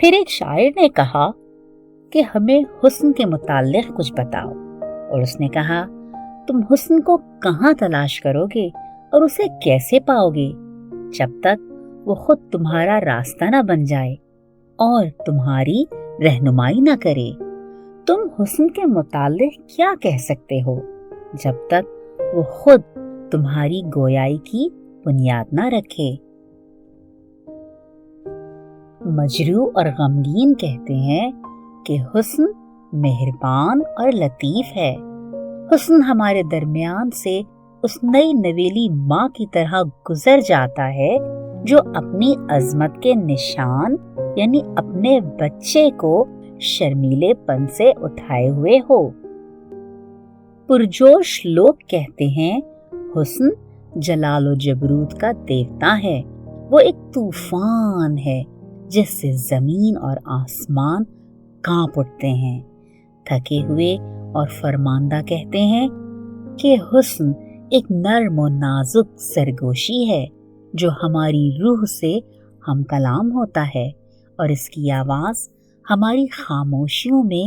پھر ایک شاعر نے کہا کہ ہمیں حسن کے متعلق کچھ بتاؤ، اور اس نے کہا تم حسن کو کہاں تلاش کرو گے اور اسے کیسے پاؤ گے جب تک وہ خود تمہارا راستہ نہ بن جائے اور تمہاری رہنمائی نہ کرے۔ تم حسن کے متعلق کیا کہہ سکتے ہو جب تک وہ خود تمہاری گویائی کی بنیاد نہ رکھے؟ مجروح اور غمگین کہتے ہیں کہ حسن مہربان اور لطیف ہے۔ حسن ہمارے درمیان سے اس نئی نویلی ماں کی طرح گزر جاتا ہے جو اپنی عظمت کے نشان یعنی اپنے بچے کو شرمیلے پن سے اٹھائے ہوئے ہو۔ پرجوش لوگ کہتے ہیں حسن جلال و جبروت کا دیوتا ہے، وہ ایک طوفان ہے جس سے زمین اور آسمان کانپ اٹھتے ہیں۔ تھکے ہوئے اور فرماندہ کہتے ہیں کہ حسن ایک نرم و نازک سرگوشی ہے جو ہماری روح سے ہم کلام ہوتا ہے، اور اس کی آواز ہماری خاموشیوں میں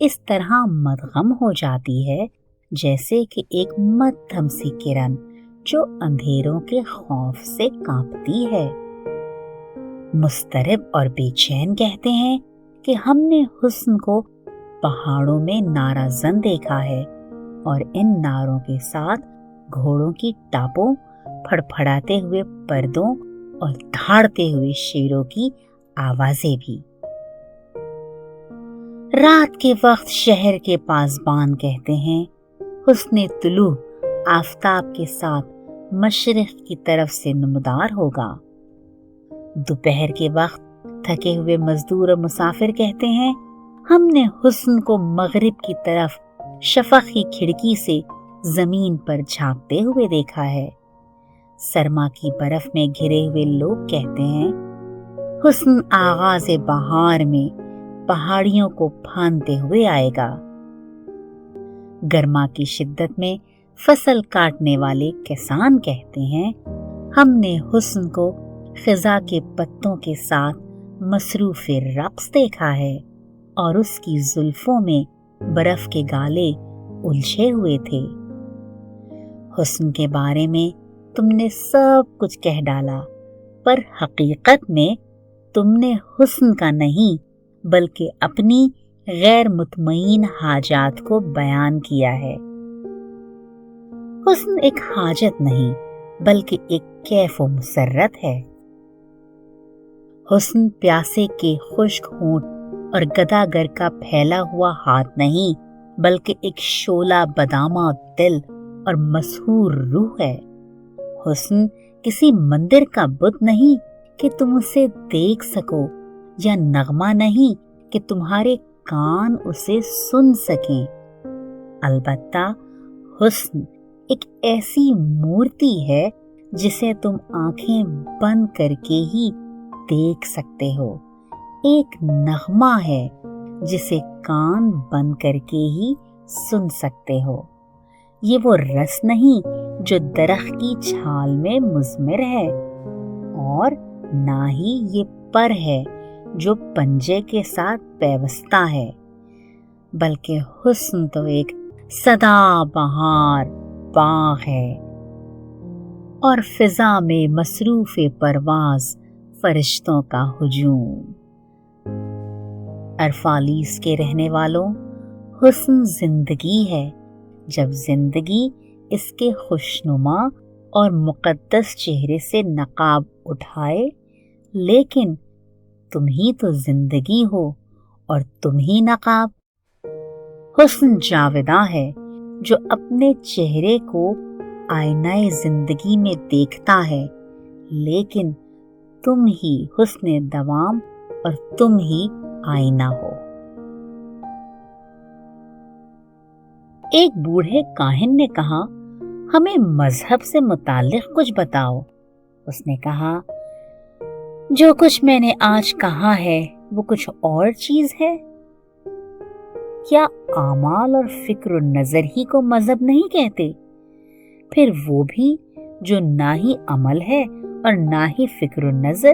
اس طرح مدغم ہو جاتی ہے جیسے کہ ایک مدھم سی کرن جو اندھیروں کے خوف سے کانپتی ہے۔ مضطرب اور بے چین کہتے ہیں کہ ہم نے حسن کو پہاڑوں میں نعرہ زن دیکھا ہے، اور ان نعروں کے ساتھ گھوڑوں کی ٹاپوں، پھڑپھڑاتے ہوئے پردوں اور دھاڑتے ہوئے شیروں کی آوازیں بھی۔ رات کے وقت شہر کے پاسبان کہتے ہیں حسن طلوع آفتاب کے ساتھ مشرق کی طرف سے نمودار ہوگا۔ دوپہر کے وقت تھکے ہوئے مزدور اور مسافر کہتے ہیں ہم نے حسن کو مغرب کی طرف شفق کی کھڑکی سے زمین پر جھانکتے ہوئے دیکھا ہے۔ سرما کی برف میں گھرے ہوئے لوگ کہتے ہیں حسن آغاز بہار میں پہاڑیوں کو پھاندتے ہوئے آئے گا۔ گرما کی شدت میں فصل کاٹنے والے کسان کہتے ہیں ہم نے حسن کو خزاں کے پتوں کے ساتھ مصروف رقص دیکھا ہے، اور اس کی زلفوں میں برف کے گالے الجھے ہوئے تھے۔ حسن کے بارے میں تم نے سب کچھ کہہ ڈالا، پر حقیقت میں تم نے حسن کا نہیں بلکہ اپنی غیر مطمئن حاجات کو بیان کیا ہے۔ حسن ایک حاجت نہیں بلکہ ایک کیف و مسرت ہے۔ حسن پیاسے کے خشک ہونٹ اور گداگر کا پھیلا ہوا ہاتھ نہیں بلکہ ایک شعلہ بدامہ دل اور مسحور روح ہے۔ حسن کسی مندر کا بت نہیں کہ تم اسے دیکھ سکو، یا نغمہ نہیں کہ تمہارے کان اسے سن سکیں۔ البتہ حسن ایک ایسی مورتی ہے جسے تم آنکھیں بند کر کے ہی دیکھ سکتے ہو، ایک نغمہ ہے جسے کان بند کر کے ہی سن سکتے ہو۔ یہ وہ رس نہیں جو درخت کی چھال میں مضمر ہے، اور نہ ہی یہ پر ہے جو پنجے کے ساتھ پیوستہ ہے، بلکہ حسن تو ایک سدا بہار باغ ہے، اور فضا میں مصروف پرواز فرشتوں کا ہجوم۔ ارفالیس کے رہنے والوں، حسن زندگی ہے۔ جب زندگی اس کے خوشنما اور مقدس چہرے سے نقاب اٹھائے، لیکن تم ہی تو زندگی ہو اور تم ہی نقاب۔ حسن جاوداں ہے جو اپنے چہرے کو آئینہ زندگی میں دیکھتا ہے، لیکن تم ہی حسن دوام اور تم ہی آئینہ ہو۔ ایک بوڑھے کاہن نے کہا ہمیں مذہب سے متعلق کچھ بتاؤ۔ اس نے کہا جو کچھ میں نے آج کہا ہے وہ کچھ اور چیز ہے۔ کیا اعمال اور فکر و نظر ہی کو مذہب نہیں کہتے؟ پھر وہ بھی جو نہ ہی عمل ہے اور نہ ہی فکر و نظر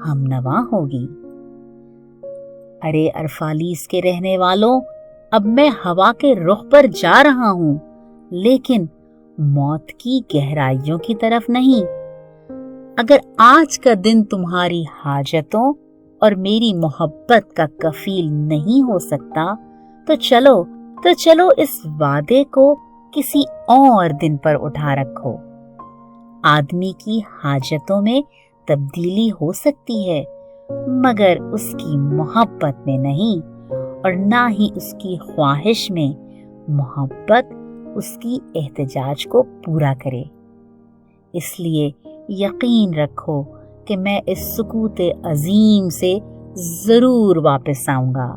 ہم نوا ہوگی۔ ارے ارفالیس کے رہنے والوں، اب میں ہوا کے رخ پر جا رہا ہوں، لیکن موت کی گہرائیوں کی طرف نہیں۔ اگر آج کا دن تمہاری حاجتوں اور میری محبت کا کفیل نہیں ہو سکتا تو چلو اس وعدے کو کسی اور دن پر اٹھا رکھو۔ آدمی کی حاجتوں میں تبدیلی ہو سکتی ہے، مگر اس کی محبت میں نہیں، اور نہ ہی اس کی خواہش میں۔ محبت اس کی احتجاج کو پورا کرے۔ اس لیے یقین رکھو کہ میں اس سکوت عظیم سے ضرور واپس آؤں گا۔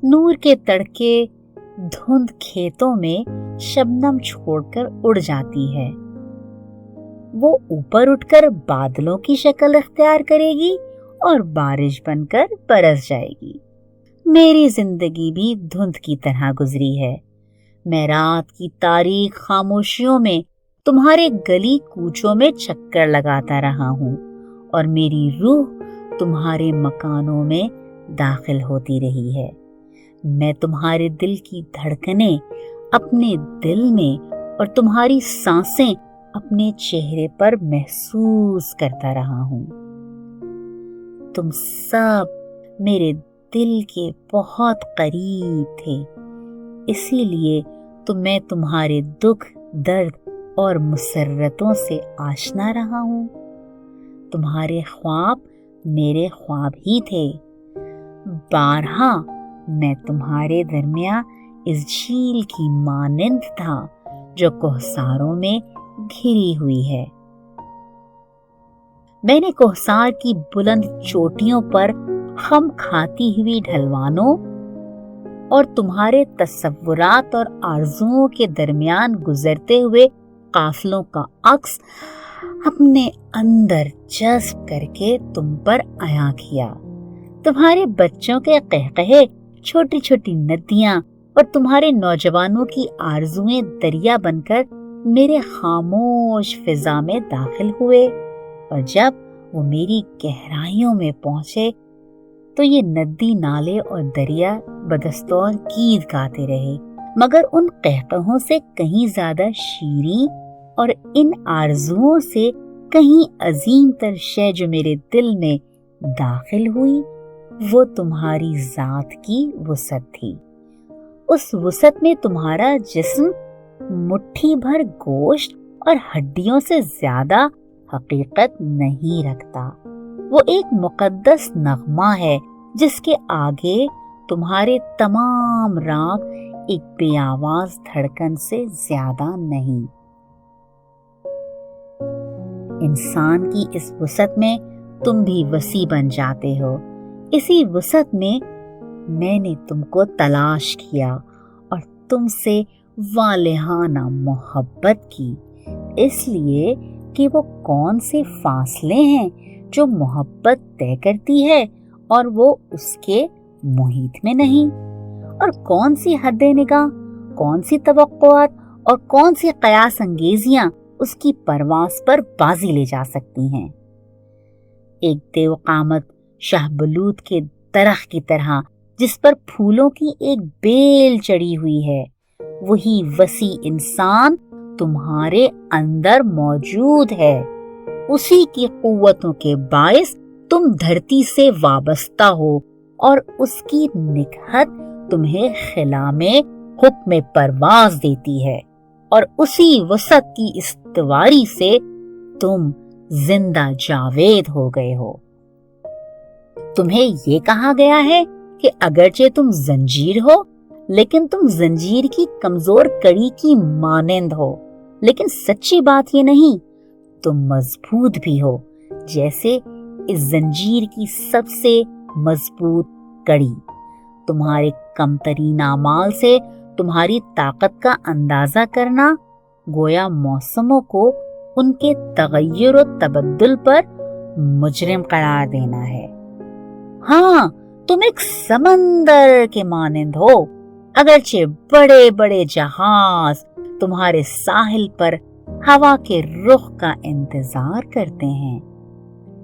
نور کے تڑکے دھند کھیتوں میں شبنم چھوڑ کر اڑ جاتی ہے۔ وہ اوپر اٹھ کر بادلوں کی شکل اختیار کرے گی اور بارش بن کر برس جائے گی۔ میری زندگی بھی دھند کی طرح گزری ہے۔ میں رات کی تاریک خاموشیوں میں تمہارے گلی کوچوں میں چکر لگاتا رہا ہوں، اور میری روح تمہارے مکانوں میں داخل ہوتی رہی ہے۔ میں تمہارے دل کی دھڑکنیں اپنے دل میں اور تمہاری سانسیں اپنے چہرے پر محسوس کرتا رہا ہوں۔ تم سب میرے دل کے بہت قریب تھے، اسی لیے تو میں تمہارے دکھ، درد اور مسرتوں سے آشنا رہا ہوں۔ تمہارے خواب میرے خواب ہی تھے۔ بارہا میں تمہارے درمیان اس جھیل کی مانند تھا جو کوہساروں میں گھری ہوئی ہے۔ میں نے کوہسار کی بلند چوٹیوں پر خم کھاتی ہوئی ڈھلوانوں اور تمہارے تصورات اور آرزوؤں کے درمیان گزرتے ہوئے قافلوں کا عکس اپنے اندر جذب کر کے تم پر عیاں کیا۔ تمہارے بچوں کے قہقہے، چھوٹی چھوٹی ندیاں اور تمہارے نوجوانوں کی آرزویں دریا بن کر میرے خاموش فضا میں داخل ہوئے، اور جب وہ میری گہرائیوں میں پہنچے تو یہ ندی، نالے اور دریا بدستور گیت گاتے رہے، مگر ان قہقہوں سے کہیں زیادہ شیریں اور ان آرزوؤں سے کہیں عظیم تر شے جو میرے دل میں داخل ہوئی، وہ تمہاری ذات کی وسعت تھی۔ اس وسعت میں تمہارا جسم مٹھی بھر گوشت اور ہڈیوں سے زیادہ حقیقت نہیں رکھتا۔ وہ ایک مقدس نغمہ ہے جس کے آگے تمہارے تمام راگ ایک بے آواز دھڑکن سے زیادہ نہیں۔ انسان کی اس وسعت میں تم بھی وسیع بن جاتے ہو۔ اسی وسعت میں نے تم کو تلاش کیا اور تم سے والہانہ محبت کی، اس لیے کہ وہ کون سے فاصلے ہیں جو محبت طے کرتی ہے اور وہ اس کے محیط میں نہیں، اور کون سی حد نگاہ، کون سی توقعات اور کون سی قیاس انگیزیاں اس کی پرواز پر بازی لے جا سکتی ہیں۔ ایک دیو قامت شاہ بلوط کے درخت کی طرح جس پر پھولوں کی ایک بیل چڑھی ہوئی ہے، وہی وسیع انسان تمہارے اندر موجود ہے۔ اسی کی قوتوں کے باعث تم دھرتی سے وابستہ ہو، اور اس کی نکہت تمہیں خلا میں حکم پرواز دیتی ہے، اور اسی وسعت کی استواری سے تم زندہ جاوید ہو گئے ہو۔ تمہیں یہ کہا گیا ہے کہ اگرچہ تم زنجیر ہو لیکن تم زنجیر کی کمزور کڑی کی مانند ہو، لیکن سچی بات یہ نہیں، تم مضبوط بھی ہو جیسے اس زنجیر کی سب سے مضبوط کڑی۔ تمہارے کم ترین اعمال سے تمہاری طاقت کا اندازہ کرنا گویا موسموں کو ان کے تغیر و تبدل پر مجرم قرار دینا ہے۔ ہاں، تم ایک سمندر کے مانند ہو، اگرچہ بڑے بڑے جہاز تمہارے ساحل پر ہوا کے رخ کا انتظار کرتے ہیں،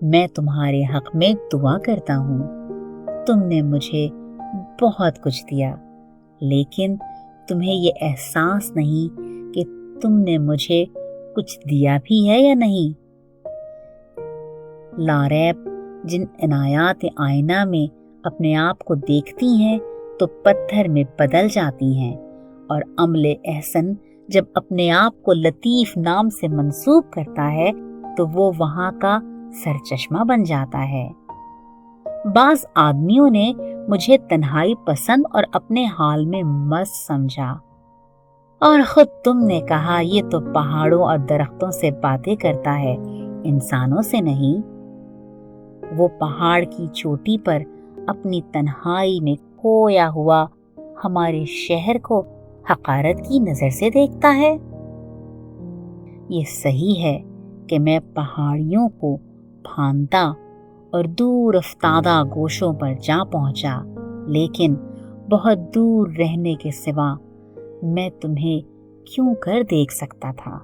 میں تمہارے حق میں دعا کرتا ہوں۔ تم نے مجھے بہت کچھ دیا، لیکن تمہیں یہ احساس نہیں کہ تم نے مجھے کچھ دیا بھی ہے یا نہیں۔ لاریب جن عنایات آئینہ میں اپنے آپ کو دیکھتی ہیں تو پتھر میں بدل جاتی ہیں، اور عمل احسن جب اپنے آپ کو لطیف نام سے منسوب کرتا ہے تو وہ وہاں کا سرچشمہ بن جاتا ہے۔ بعض آدمیوں نے مجھے تنہائی پسند اور اپنے حال میں مست سمجھا، اور خود تم نے کہا یہ تو پہاڑوں اور درختوں سے باتیں کرتا ہے، انسانوں سے نہیں۔ وہ پہاڑ کی چوٹی پر اپنی تنہائی میں کھویا ہوا ہمارے شہر کو حقارت کی نظر سے دیکھتا ہے۔ یہ صحیح ہے کہ میں پہاڑیوں کو پھاندتا اور دور افتادہ گوشوں پر جا پہنچا، لیکن بہت دور رہنے کے سوا میں تمہیں کیوں کر دیکھ سکتا تھا؟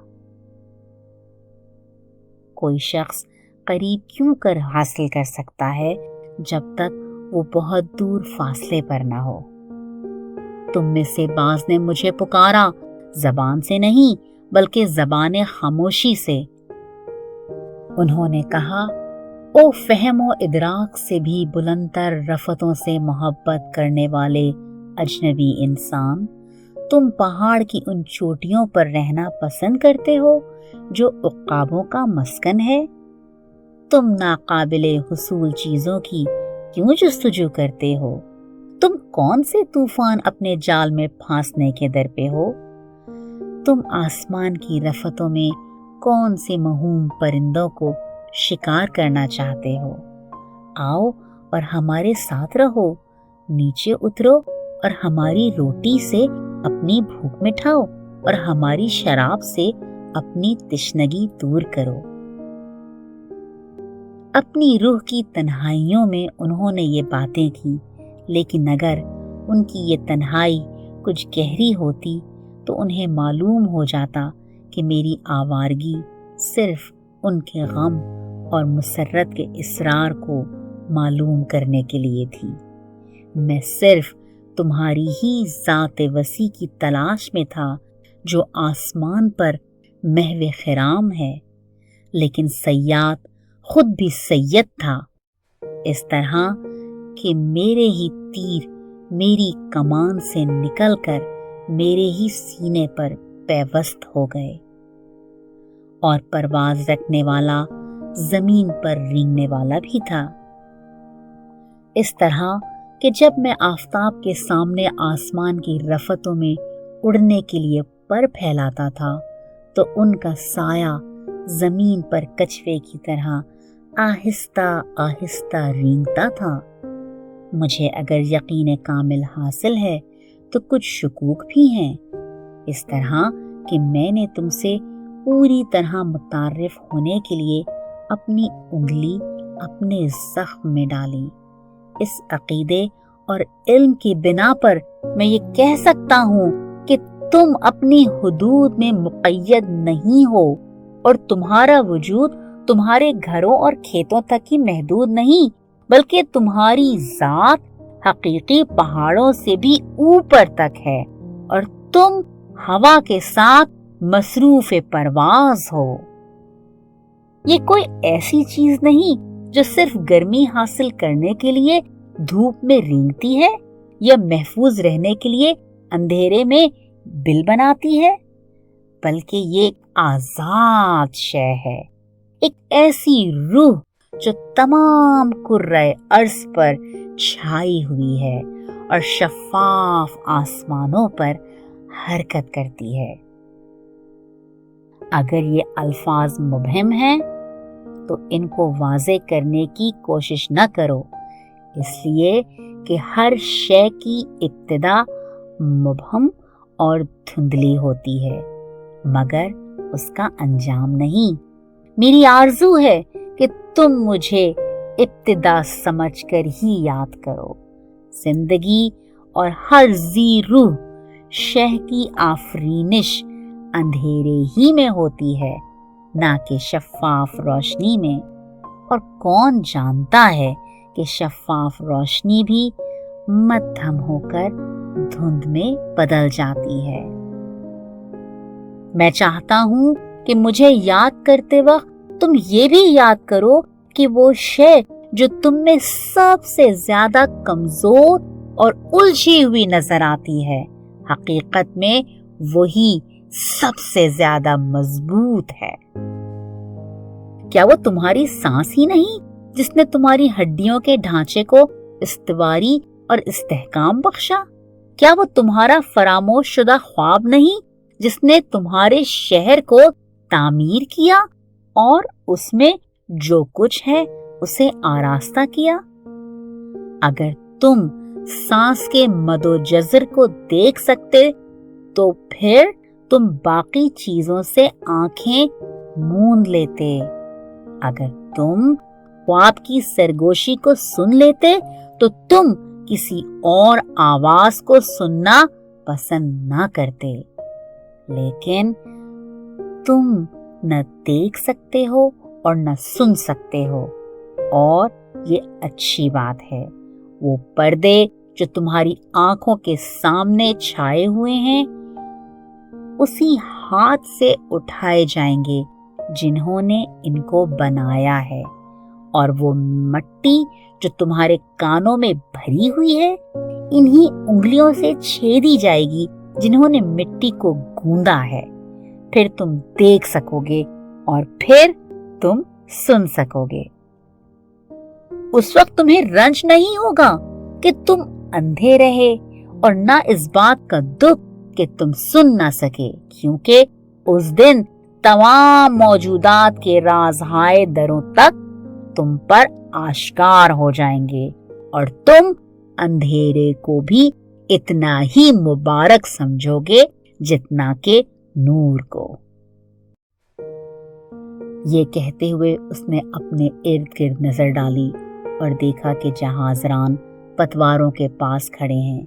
کوئی شخص قریب کیوں کر حاصل کر سکتا ہے جب تک وہ بہت دور فاصلے پر نہ ہو؟ تم میں سے بعض نے مجھے پکارا، زبان سے نہیں بلکہ زبان خاموشی سے۔ انہوں نے کہا، او فہم و ادراک سے بھی بلندتر رفتوں سے محبت کرنے والے اجنبی انسان، تم پہاڑ کی ان چوٹیوں پر رہنا پسند کرتے ہو جو عقابوں کا مسکن ہے؟ تم ناقابل حصول چیزوں کی کیوں جستجو کرتے ہو؟ تم کون سے طوفان اپنے جال میں پھانسنے کے در پہ ہو؟ تم آسمان کی رفتوں میں کون سے مہوم پرندوں کو شکار کرنا چاہتے ہو؟ آؤ اور ہمارے ساتھ رہو، نیچے اترو اور ہماری روٹی سے اپنی بھوک مٹھاؤ اور ہماری شراب سے اپنی تشنگی دور کرو۔ اپنی روح کی تنہائیوں میں انہوں نے یہ باتیں کی، لیکن اگر ان کی یہ تنہائی کچھ گہری ہوتی تو انہیں معلوم ہو جاتا کہ میری آوارگی صرف ان کے غم اور مسرت کے اسرار کو معلوم کرنے کے لیے تھی۔ میں صرف تمہاری ہی ذات وسیع کی تلاش میں تھا جو آسمان پر محو خرام ہے، لیکن صیاد خود بھی سید تھا، اس طرح کہ میرے ہی تیر میری کمان سے نکل کر میرے ہی سینے پر پیوست ہو گئے، اور پرواز رکھنے والا زمین پر رینگنے والا بھی تھا، اس طرح کہ جب میں آفتاب کے سامنے آسمان کی رفتوں میں اڑنے کے لیے پر پھیلاتا تھا تو ان کا سایہ زمین پر کچھوے کی طرح آہستہ آہستہ رینگتا تھا۔ مجھے اگر یقین کامل حاصل ہے تو کچھ شکوک بھی ہیں، اس طرح کہ میں نے تم سے پوری طرح متعارف ہونے کے لیے اپنی انگلی اپنے زخم میں ڈالی۔ اس عقیدے اور علم کی بنا پر میں یہ کہہ سکتا ہوں کہ تم اپنی حدود میں مقید نہیں ہو، اور تمہارا وجود تمہارے گھروں اور کھیتوں تک ہی محدود نہیں، بلکہ تمہاری ذات حقیقی پہاڑوں سے بھی اوپر تک ہے، اور تم ہوا کے ساتھ مصروف پرواز ہو۔ یہ کوئی ایسی چیز نہیں جو صرف گرمی حاصل کرنے کے لیے دھوپ میں رینگتی ہے یا محفوظ رہنے کے لیے اندھیرے میں بل بناتی ہے، بلکہ یہ ایک آزاد شے ہے، ایک ایسی روح جو تمام کرۂ ارض پر چھائی ہوئی ہے اور شفاف آسمانوں پر حرکت کرتی ہے۔ اگر یہ الفاظ مبہم ہیں تو ان کو واضح کرنے کی کوشش نہ کرو، اس لیے کہ ہر شے کی ابتدا مبہم اور دھندلی ہوتی ہے مگر اس کا انجام نہیں۔ میری آرزو ہے کہ تم مجھے ابتدا سمجھ کر ہی یاد کرو۔ زندگی اور ہر ذی روح شے کی آفرینش اندھیرے ہی میں ہوتی ہے، نہ کہ شفاف روشنی میں۔ اور کون جانتا ہے کہ شفاف روشنی بھی مدھم ہو کر دھند میں بدل جاتی ہے۔ میں چاہتا ہوں کہ مجھے یاد کرتے وقت تم یہ بھی یاد کرو کہ وہ شے جو تم میں سب سے زیادہ کمزور اور الجھی ہوئی نظر آتی ہے، حقیقت میں وہی سب سے زیادہ مضبوط ہے۔ کیا وہ تمہاری سانس ہی نہیں جس نے تمہاری ہڈیوں کے ڈھانچے کو استواری اور استحکام بخشا؟ کیا وہ تمہارا فراموش شدہ خواب نہیں جس نے تمہارے شہر کو تعمیر کیا اور اس میں جو کچھ ہے اسے آراستہ کیا؟ اگر تم سانس کے مد و جزر کو دیکھ سکتے تو پھر تم باقی چیزوں سے آنکھیں موند لیتے۔ اگر تم خواب کی سرگوشی کو سن لیتے تو تم کسی اور آواز کو سننا پسند نہ کرتے، لیکن تم نہ دیکھ سکتے ہو اور نہ سن سکتے ہو، اور یہ اچھی بات ہے۔ وہ پردے جو تمہاری آنکھوں کے سامنے چھائے ہوئے ہیں اسی ہاتھ سے اٹھائے جائیں گے جنہوں نے ان کو بنایا ہے، اور وہ مٹی جو تمہارے کانوں میں بھری ہوئی ہے انہی انگلیوں سے چھیدی جائے گی جنہوں نے مٹی کو گوندا ہے۔ پھر تم دیکھ سکو گے اور پھر تم سن سکو گے۔ اس وقت تمہیں رنج نہیں ہوگا کہ تم اندھے رہے، اور نہ اس بات کا دکھ کہ تم سن نہ سکے، کیونکہ اس دن تمام موجودات کے رازہائے دروں تک تم پر آشکار ہو جائیں گے، اور تم اندھیرے کو بھی اتنا ہی مبارک سمجھو گے جتنا کہ نور کو۔ یہ کہتے ہوئے اس نے اپنے ارد گرد نظر ڈالی اور دیکھا کہ جہاز ران پتواروں کے پاس کھڑے ہیں۔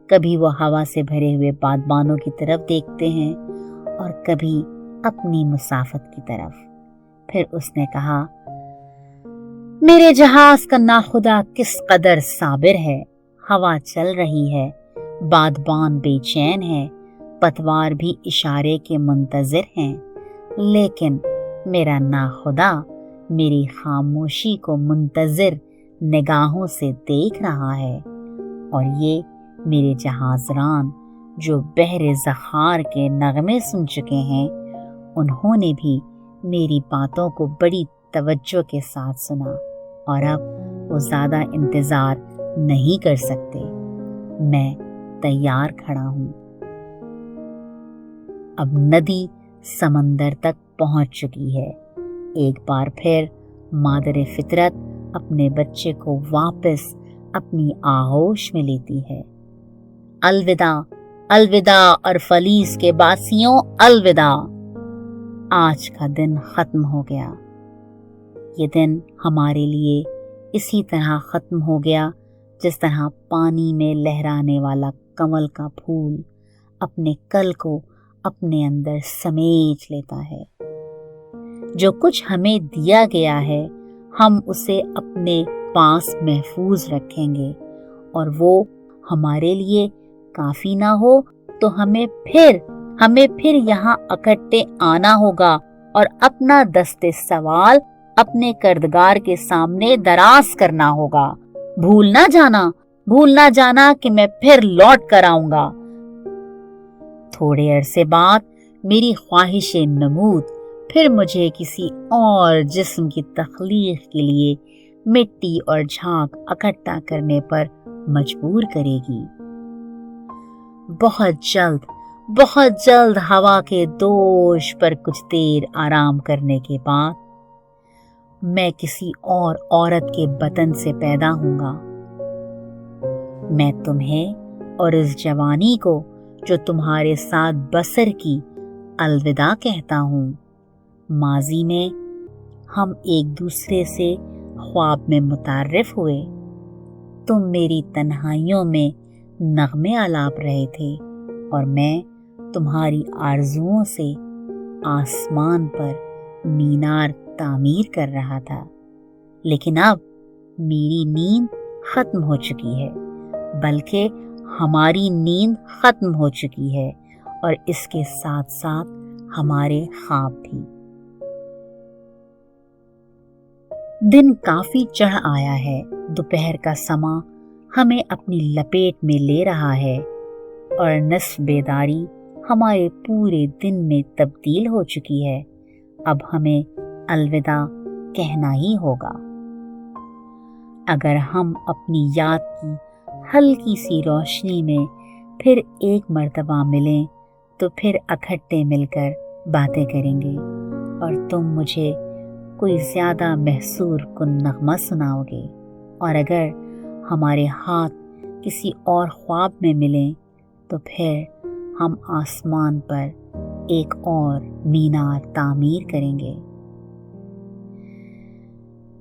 کبھی وہ ہوا سے بھرے ہوئے بادبانوں کی طرف دیکھتے ہیں اور کبھی اپنی مسافت کی طرف۔ پھر اس نے کہا، میرے جہاز کا ناخدا کس قدر صابر ہے۔ ہوا چل رہی ہے، بادبان بے چین ہے، پتوار بھی اشارے کے منتظر ہیں، لیکن میرا ناخدا میری خاموشی کو منتظر نگاہوں سے دیکھ رہا ہے، اور یہ میرے جہازران جو بحر زخار کے نغمے سن چکے ہیں انہوں نے بھی میری باتوں کو بڑی توجہ کے ساتھ سنا، اور اب وہ زیادہ انتظار نہیں کر سکتے۔ میں تیار کھڑا ہوں۔ اب ندی سمندر تک پہنچ چکی ہے۔ ایک بار پھر مادر فطرت اپنے بچے کو واپس اپنی آغوش میں لیتی ہے۔ الوداع، الوداع اور فلیس کے باسیوں الوداع۔ آج کا دن ختم ہو گیا۔ یہ دن ہمارے لیے اسی طرح ختم ہو گیا جس طرح پانی میں لہرانے والا کمل کا پھول اپنے کل کو اپنے اندر سمیٹ لیتا ہے۔ جو کچھ ہمیں دیا گیا ہے ہم اسے اپنے پاس محفوظ رکھیں گے، اور وہ ہمارے لیے کافی نہ ہو تو ہمیں پھر یہاں اکٹھے آنا ہوگا اور اپنا دست سوال اپنے کردگار کے سامنے دراز کرنا ہوگا۔ بھول نہ جانا کہ میں پھر لوٹ کر آؤں گا۔ تھوڑے عرصے بعد میری خواہش نمود پھر مجھے کسی اور جسم کی تخلیق کے لیے مٹی اور جھاگ اکٹھا کرنے پر مجبور کرے گی۔ بہت جلد ہوا کے دوش پر کچھ دیر آرام کرنے کے بعد میں کسی اور عورت کے بطن سے پیدا ہوں گا۔ میں تمہیں اور اس جوانی کو جو تمہارے ساتھ بسر کی الوداع کہتا ہوں۔ ماضی میں ہم ایک دوسرے سے خواب میں متعارف ہوئے۔ تم میری تنہائیوں میں نغمے آلاپ رہے تھے اور میں تمہاری آرزوؤں سے آسمان پر مینار تعمیر کر رہا تھا۔ لیکن اب میری نیند ختم ہو چکی ہے، بلکہ ہماری نیند ختم ہو چکی ہے، اور اس کے ساتھ ساتھ ہمارے خواب بھی۔ دن کافی چڑھ آیا ہے، دوپہر کا سماں ہمیں اپنی لپیٹ میں لے رہا ہے، اور نصف بیداری ہمارے پورے دن میں تبدیل ہو چکی ہے۔ اب ہمیں الوداع کہنا ہی ہوگا۔ اگر ہم اپنی یاد کی ہلکی سی روشنی میں پھر ایک مرتبہ ملیں تو پھر اکٹھے مل کر باتیں کریں گے، اور تم مجھے کوئی زیادہ محسور کن نغمہ سناؤ گے، اور اگر ہمارے ہاتھ کسی اور خواب میں ملیں تو پھر ہم آسمان پر ایک اور مینار تعمیر کریں گے۔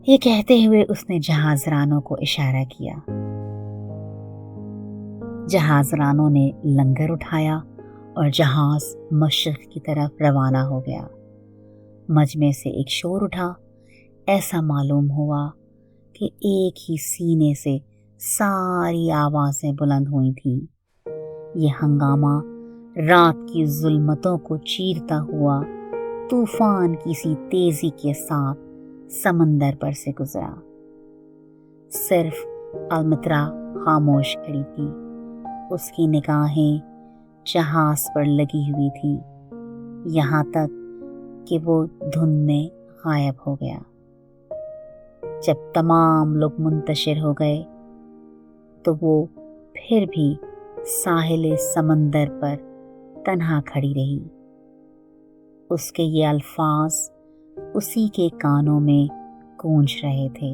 یہ کہتے ہوئے اس نے جہاز رانوں کو اشارہ کیا۔ جہاز رانوں نے لنگر اٹھایا اور جہاز مشرق کی طرف روانہ ہو گیا۔ مجمع سے ایک شور اٹھا، ایسا معلوم ہوا کہ ایک ہی سینے سے ساری آوازیں بلند ہوئی تھیں۔ یہ ہنگامہ رات کی ظلمتوں کو چیرتا ہوا طوفان کی سی تیزی کے ساتھ سمندر پر سے گزرا۔ صرف المترا خاموش کھڑی تھی، اس کی نگاہیں جہاز پر لگی ہوئی تھی، یہاں تک کہ وہ دھند میں غائب ہو گیا۔ جب تمام لوگ منتشر ہو گئے تو وہ پھر بھی ساحل سمندر پر تنہا کھڑی رہی۔ اس کے یہ الفاظ اسی کے کانوں میں گونج رہے تھے۔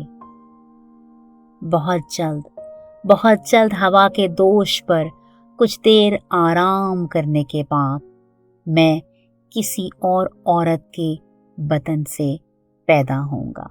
بہت جلد ہوا کے دوش پر کچھ دیر آرام کرنے کے بعد میں کسی اور عورت کے بطن سے پیدا ہوں گا۔